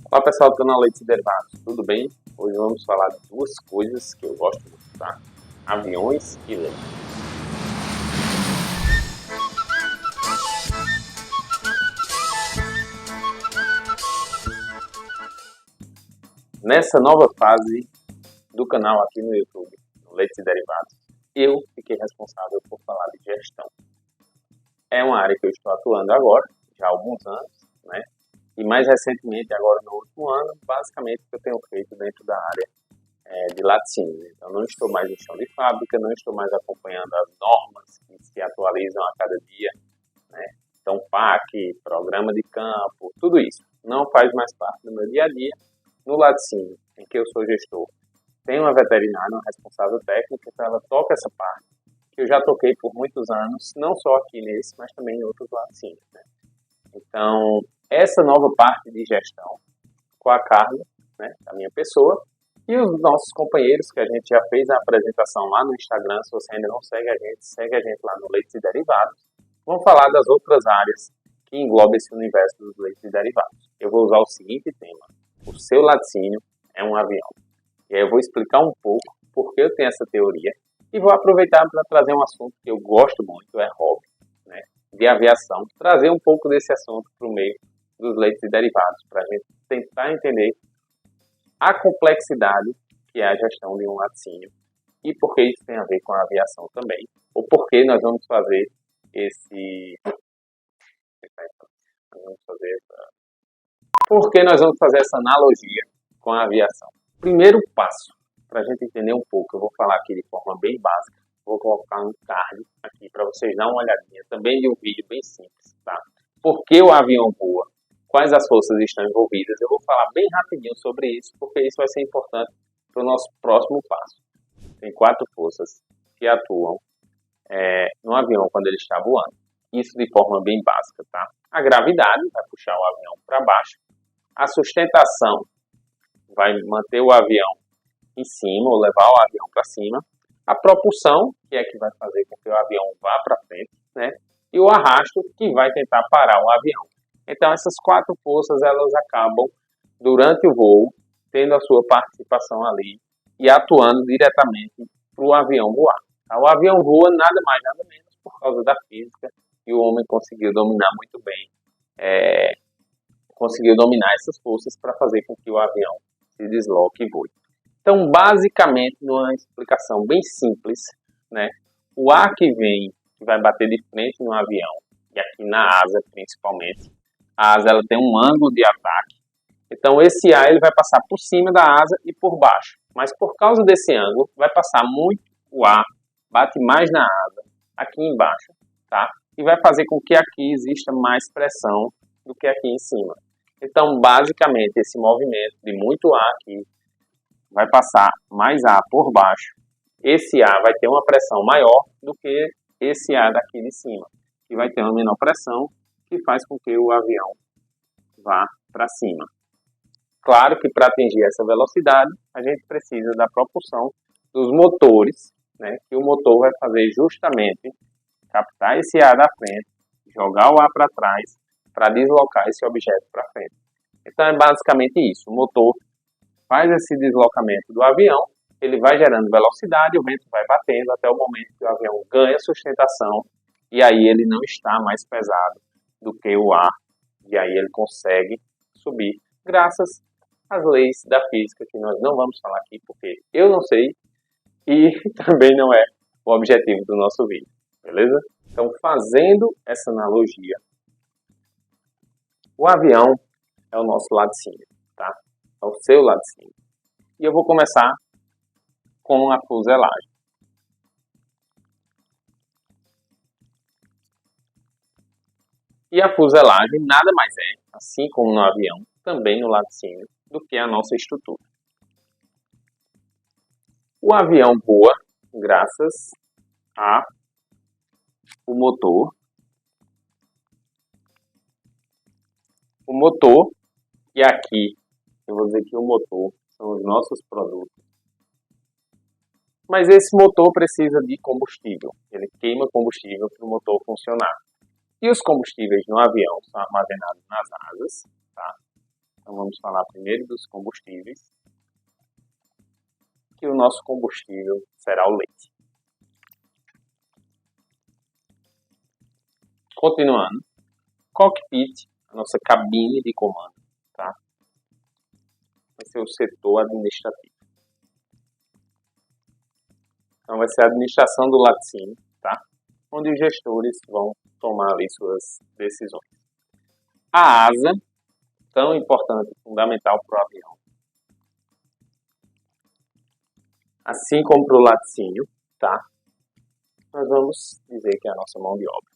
Olá pessoal do canal Leite e Derivados, tudo bem? Hoje vamos falar de duas coisas que eu gosto muito, tá? Aviões e leite. Nessa nova fase do canal aqui no YouTube, no Leite e Derivados, eu fiquei responsável por falar de gestão. É uma área que eu estou atuando agora, já há alguns anos, né? E mais recentemente, agora no último ano, basicamente o que eu tenho feito dentro da área de laticínios. Então, não estou mais em chão de fábrica, não estou mais acompanhando as normas que se atualizam a cada dia, né? Então, PAC, programa de campo, tudo isso não faz mais parte do meu dia a dia. No laticínio, em que eu sou gestor, tem uma veterinária, uma responsável técnica, então ela toca essa parte, que eu já toquei por muitos anos, não só aqui nesse, mas também em outros laticínios, né? Então, essa nova parte de gestão, com a Carla, né, a minha pessoa, e os nossos companheiros, que a gente já fez a apresentação lá no Instagram. Se você ainda não segue a gente lá no Leite e Derivados. Vamos falar das outras áreas que englobam esse universo dos leites e derivados. Eu vou usar o seguinte tema: o seu laticínio é um avião. E aí eu vou explicar um pouco por que eu tenho essa teoria e vou aproveitar para trazer um assunto que eu gosto muito, é hobby, né, de aviação, trazer um pouco desse assunto para o meio dos leites e derivados, para a gente tentar entender a complexidade que é a gestão de um laticínio e por que isso tem a ver com a aviação também, ou por que nós vamos fazer essa analogia com a aviação. Primeiro passo, para a gente entender um pouco, eu vou falar aqui de forma bem básica, vou colocar um card aqui para vocês darem uma olhadinha, também de um vídeo bem simples, tá? Por que o avião voa? Quais as forças estão envolvidas? Eu vou falar bem rapidinho sobre isso, porque isso vai ser importante para o nosso próximo passo. Tem 4 forças que atuam no avião quando ele está voando. Isso de forma bem básica, tá? A gravidade vai puxar o avião para baixo. A sustentação vai manter o avião em cima, ou levar o avião para cima. A propulsão, que é que vai fazer com que o avião vá para frente, né? E o arrasto, que vai tentar parar o avião. Então, essas 4 forças, elas acabam, durante o voo, tendo a sua participação ali e atuando diretamente para o avião voar. Tá? O avião voa nada mais, nada menos por causa da física, e o homem conseguiu dominar muito bem, conseguiu dominar essas forças para fazer com que o avião se desloque e voe. Então, basicamente, numa explicação bem simples, né, o ar que vem, que vai bater de frente no avião, e aqui na asa principalmente, a asa ela tem um ângulo de ataque, então esse ar ele vai passar por cima da asa e por baixo, mas por causa desse ângulo vai passar muito o ar, bate mais na asa, aqui embaixo, tá? E vai fazer com que aqui exista mais pressão do que aqui em cima. Então, basicamente, esse movimento de muito ar aqui vai passar mais ar por baixo. Esse ar vai ter uma pressão maior do que esse ar daqui de cima, que vai ter uma menor pressão, que faz com que o avião vá para cima. Claro que para atingir essa velocidade, a gente precisa da propulsão dos motores, né, que o motor vai fazer justamente captar esse ar da frente, jogar o ar para trás, para deslocar esse objeto para frente. Então é basicamente isso. O motor faz esse deslocamento do avião, ele vai gerando velocidade, o vento vai batendo até o momento que o avião ganha sustentação e aí ele não está mais pesado do que o ar, e aí ele consegue subir, graças às leis da física, que nós não vamos falar aqui, porque eu não sei, e também não é o objetivo do nosso vídeo, beleza? Então, fazendo essa analogia, o avião é o nosso laticínio, tá? É o seu laticínio. E eu vou começar com a fuselagem. E a fuselagem nada mais é, assim como no avião, também no laticínio, do que a nossa estrutura. O avião voa graças ao motor. O motor, e aqui eu vou dizer que o motor são os nossos produtos. Mas esse motor precisa de combustível. Ele queima combustível para o motor funcionar. E os combustíveis no avião são armazenados nas asas, tá? Então vamos falar primeiro dos combustíveis, que o nosso combustível será o leite. Continuando, cockpit, a nossa cabine de comando, tá? Vai ser o setor administrativo. Então vai ser a administração do laticínio, tá? Onde os gestores vão tomar ali suas decisões. A asa, tão importante e fundamental para o avião. Assim como para o laticínio, tá? Nós vamos dizer que é a nossa mão de obra.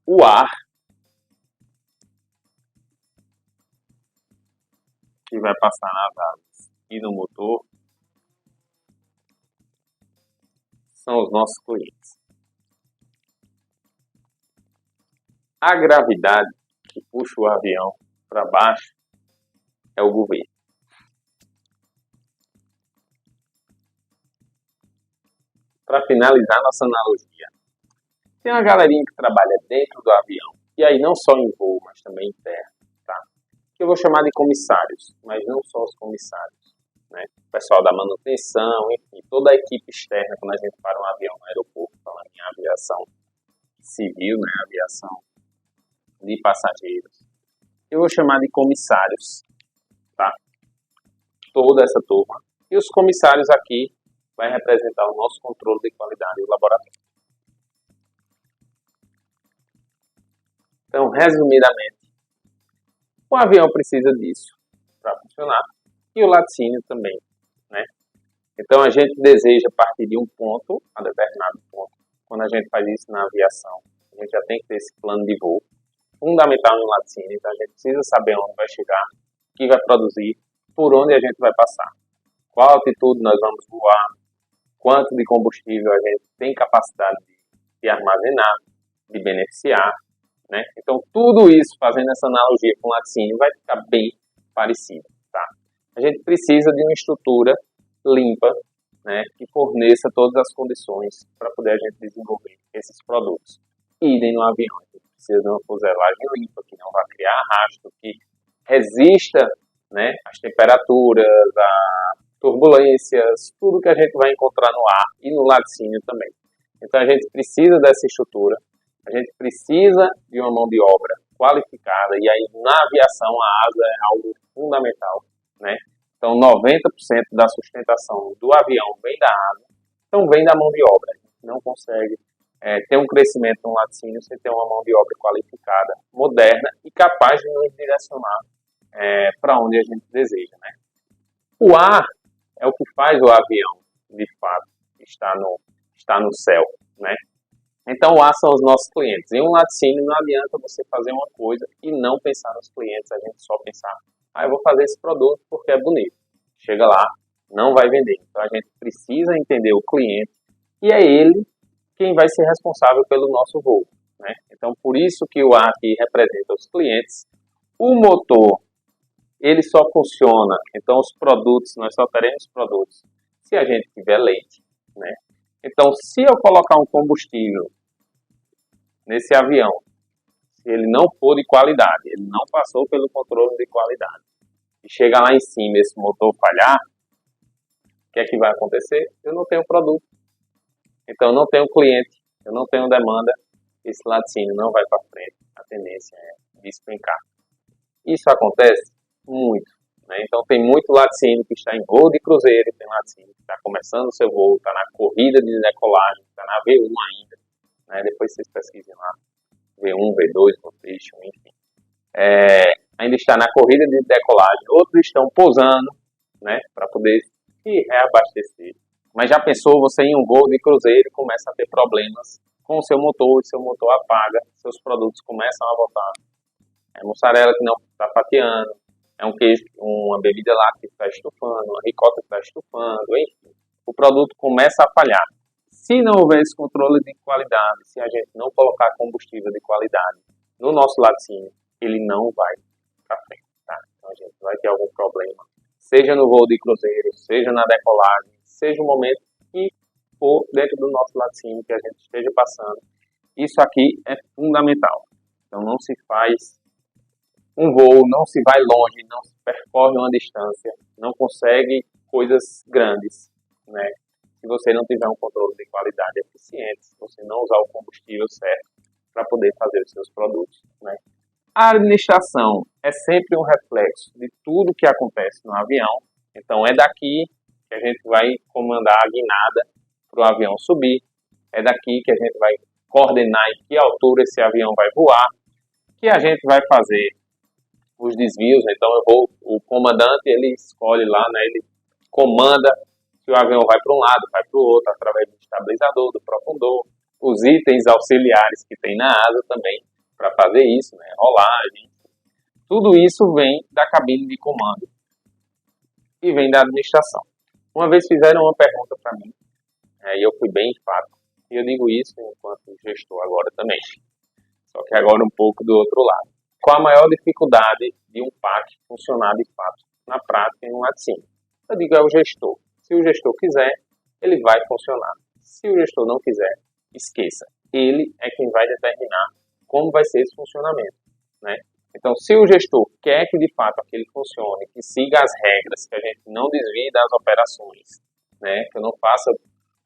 O ar, que vai passar nas asas e no motor, são os nossos clientes. A gravidade que puxa o avião para baixo é o governo. Para finalizar nossa analogia, tem uma galerinha que trabalha dentro do avião, e aí não só em voo, mas também em terra, tá? Que eu vou chamar de comissários, mas não só os comissários, né? O pessoal da manutenção, enfim, toda a equipe externa quando a gente para um avião no aeroporto, falando em aviação civil, né? Aviação de passageiros. Eu vou chamar de comissários, tá? Toda essa turma. E os comissários aqui vai representar o nosso controle de qualidade e o laboratório. Então, resumidamente, o avião precisa disso para funcionar e o laticínio também, né? Então, a gente deseja partir de um ponto a determinado ponto. Quando a gente faz isso na aviação, a gente já tem que ter esse plano de voo fundamental no laticínio. Então, a gente precisa saber onde vai chegar, o que vai produzir, por onde a gente vai passar, qual altitude nós vamos voar, quanto de combustível a gente tem capacidade de armazenar, de beneficiar, né? Então, tudo isso, fazendo essa analogia com o laticínio, vai ficar bem parecido, tá? A gente precisa de uma estrutura limpa, né, que forneça todas as condições para poder a gente desenvolver esses produtos. Idem no avião, a gente precisa de uma fuselagem limpa, que não vai criar arrasto, que resista, né, às temperaturas, a turbulências, tudo que a gente vai encontrar no ar e no laticínio também. Então, a gente precisa dessa estrutura. A gente precisa de uma mão de obra qualificada, e aí na aviação a asa é algo fundamental, né? Então 90% da sustentação do avião vem da asa, então vem da mão de obra. A gente não consegue ter um crescimento no laticínio sem ter uma mão de obra qualificada, moderna e capaz de nos direcionar para onde a gente deseja, né? O ar é o que faz o avião, de fato, estar no céu, né? Então, o ar são os nossos clientes. Em um laticínio não adianta você fazer uma coisa e não pensar nos clientes, a gente só pensar, eu vou fazer esse produto porque é bonito. Chega lá, não vai vender. Então, a gente precisa entender o cliente e é ele quem vai ser responsável pelo nosso voo, né? Então, por isso que o ar aqui representa os clientes. O motor, ele só funciona, então os produtos, nós só teremos produtos se a gente tiver leite, né? Então, se eu colocar um combustível nesse avião, se ele não for de qualidade, ele não passou pelo controle de qualidade, e chega lá em cima esse motor falhar, o que é que vai acontecer? Eu não tenho produto. Então, eu não tenho cliente, eu não tenho demanda, esse laticínio não vai para frente. A tendência é despencar. Isso acontece muito, né? Então, tem muito laticínio que está em voo de cruzeiro, tem laticínio que está começando o seu voo, está na corrida de decolagem, está na V1 ainda, né? Depois vocês pesquisem lá, V1, V2, Rotation, enfim. Ainda está na corrida de decolagem, outros estão pousando, né, para poder se reabastecer. Mas já pensou você em um voo de cruzeiro e começa a ter problemas com o seu motor apaga, seus produtos começam a voltar. É mussarela que não está fatiando, é um queijo, uma bebida láctea que está estufando, uma ricota que está estufando, enfim. O produto começa a falhar. Se não houver esse controle de qualidade, se a gente não colocar combustível de qualidade no nosso laticínio, ele não vai para frente, tá? Então a gente vai ter algum problema, seja no voo de cruzeiro, seja na decolagem, seja o momento que for dentro do nosso laticínio que a gente esteja passando. Isso aqui é fundamental. Então não se faz um voo, não se vai longe, não se percorre uma distância, não consegue coisas grandes, né? Se você não tiver um controle de qualidade eficiente, se você não usar o combustível certo para poder fazer os seus produtos, né? A administração é sempre um reflexo de tudo que acontece no avião. Então é daqui que a gente vai comandar a guinada para o avião subir, é daqui que a gente vai coordenar em que altura esse avião vai voar, que a gente vai fazer os desvios. Então o comandante ele escolhe lá, né, ele comanda se o avião vai para um lado, vai para o outro, através do estabilizador, do profundor, os itens auxiliares que tem na asa também para fazer isso, né, rolagem. Tudo isso vem da cabine de comando e vem da administração. Uma vez fizeram uma pergunta para mim, e eu fui bem enfático, e eu digo isso enquanto gestor agora também, só que agora um pouco do outro lado. Qual a maior dificuldade de um PAC funcionar de fato, na prática, em um laticínio? Eu digo é o gestor. Se o gestor quiser, ele vai funcionar. Se o gestor não quiser, esqueça. Ele é quem vai determinar como vai ser esse funcionamento, né? Então, se o gestor quer que de fato aquele funcione, que siga as regras, que a gente não desvie das operações, né? Que eu não faça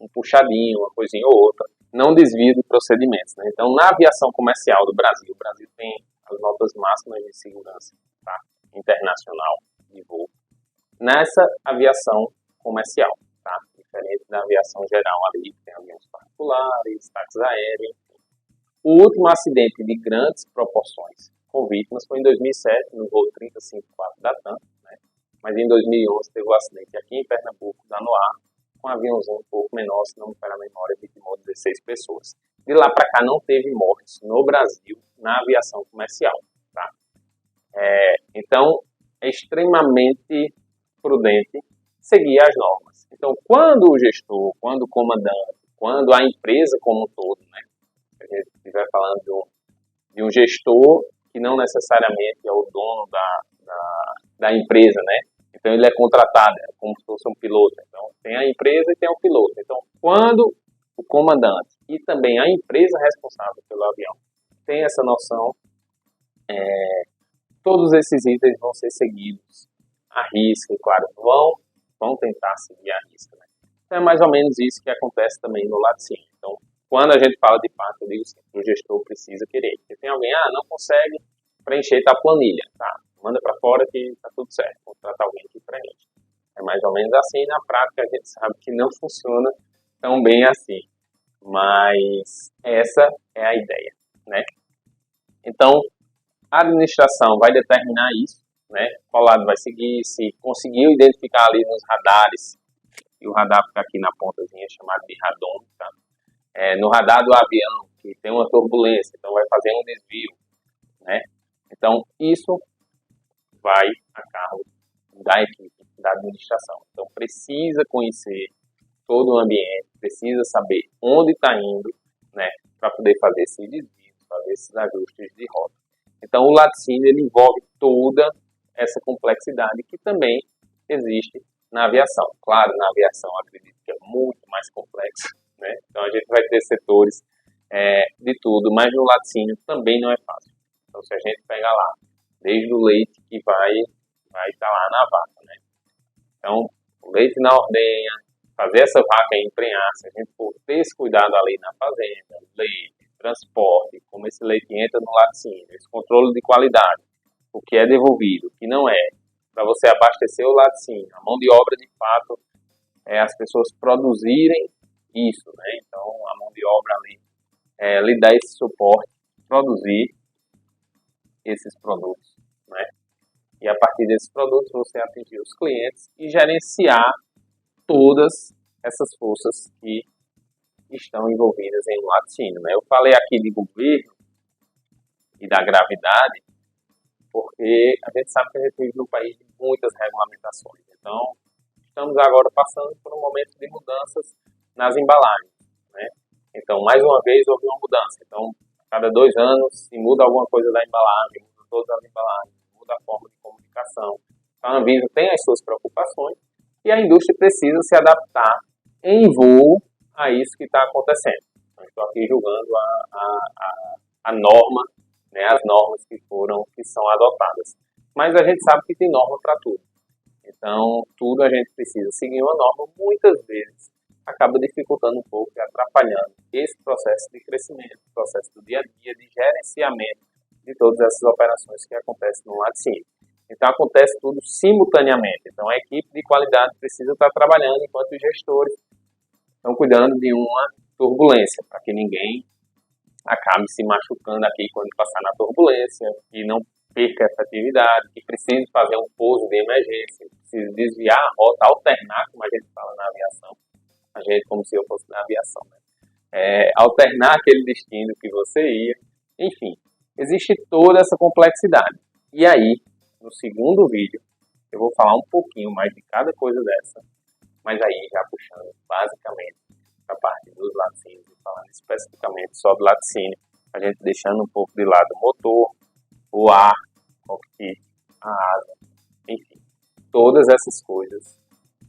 um puxadinho, uma coisinha ou outra, não desvie de procedimentos, né? Então, na aviação comercial do Brasil, o Brasil tem as notas máximas de segurança, tá? Internacional de voo. Nessa aviação comercial, tá? Diferente da aviação geral ali, que tem aviões particulares, táxis aéreos. O último acidente de grandes proporções com vítimas foi em 2007, no voo 3054 da TAM, né? Mas em 2011 teve um acidente aqui em Pernambuco, da NOAA, com um aviãozinho um pouco menor, se não me falha a memória, vitimou 16 pessoas. De lá para cá não teve mortes no Brasil na aviação comercial, tá? Então, é extremamente prudente seguir as normas. Então, quando o gestor, quando o comandante, quando a empresa como um todo, né? Se a gente estiver falando de um gestor que não necessariamente é o dono da empresa, né? Então, ele é contratado, é como se fosse um piloto. Então, tem a empresa e tem o piloto. Então, quando o comandante e também a empresa responsável pelo avião tem essa noção, todos esses itens vão ser seguidos à risca, e claro, vão tentar seguir à risca, né? Então, é mais ou menos isso que acontece também no laticínio. Então, quando a gente fala de PAC, eu digo assim, o gestor precisa querer. Porque tem alguém, não consegue preencher a planilha, tá? Manda para fora que tá tudo certo, contrata alguém que preenche. É mais ou menos assim, na prática a gente sabe que não funciona tão bem assim. Mas essa é a ideia, né? Então, a administração vai determinar isso, né? Qual lado vai seguir, se conseguiu identificar ali nos radares, e o radar fica aqui na pontazinha chamado de radômetro, tá? No radar do avião, que tem uma turbulência, então vai fazer um desvio, né? Então, isso vai a cargo da equipe, da administração. Então, precisa conhecer todo o ambiente, precisa saber onde está indo, né? Para poder fazer esses desvios, fazer esses ajustes de rota. Então, o laticínio ele envolve toda essa complexidade que também existe na aviação. Claro, na aviação, acredito que é muito mais complexo, né? Então, a gente vai ter setores de tudo, mas no laticínio também não é fácil. Então, se a gente pegar lá, desde o leite que vai estar lá na vaca, né? Então, o leite na ordenha, fazer essa vaca emprenhar, se a gente for ter esse cuidado ali na fazenda, leite, transporte, como esse leite entra no laticínio, esse controle de qualidade, o que é devolvido, o que não é, para você abastecer o laticínio, a mão de obra de fato, as pessoas produzirem isso, né? Então, a mão de obra ali, lhe dá esse suporte, produzir esses produtos, né? E a partir desses produtos você atingir os clientes e gerenciar todas essas forças que estão envolvidas em um laticínio, né? Eu falei aqui de governo e da gravidade, porque a gente sabe que a gente vive num país de muitas regulamentações. Então, estamos agora passando por um momento de mudanças nas embalagens, né? Então, mais uma vez, houve uma mudança. Então, a cada 2 anos, se muda alguma coisa da embalagem, muda todas as embalagens, muda a forma de comunicação. Então, a Anvisa tem as suas preocupações e a indústria precisa se adaptar em voo a isso que está acontecendo. Eu estou aqui julgando a norma né, as normas que são adotadas. Mas a gente sabe que tem norma para tudo. Então, tudo a gente precisa seguir uma norma, muitas vezes acaba dificultando um pouco e atrapalhando esse processo de crescimento, processo do dia a dia, de gerenciamento de todas essas operações que acontecem no laticínio. Então, acontece tudo simultaneamente. Então, a equipe de qualidade precisa estar trabalhando enquanto os gestores estão cuidando de uma turbulência, para que ninguém acabe se machucando aqui quando passar na turbulência, e não perca a efetividade, que precise fazer um pouso de emergência, precise desviar a rota, alternar, como a gente fala na aviação, a gente como se eu fosse na aviação, né? Alternar aquele destino que você ia, enfim, existe toda essa complexidade. E aí, no segundo vídeo, eu vou falar um pouquinho mais de cada coisa dessa, mas aí já puxando basicamente a parte dos laticínios e falando especificamente só do laticínio, a gente deixando um pouco de lado o motor, o ar, o cockpit, a asa, enfim, todas essas coisas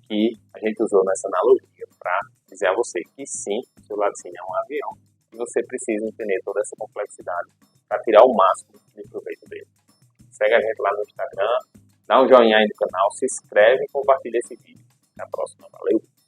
que a gente usou nessa analogia para dizer a você que sim, o seu laticínio é um avião e você precisa entender toda essa complexidade para tirar o máximo de proveito dele. Segue a gente lá no Instagram, dá um joinha aí no canal, se inscreve e compartilha esse vídeo. Até a próxima, valeu!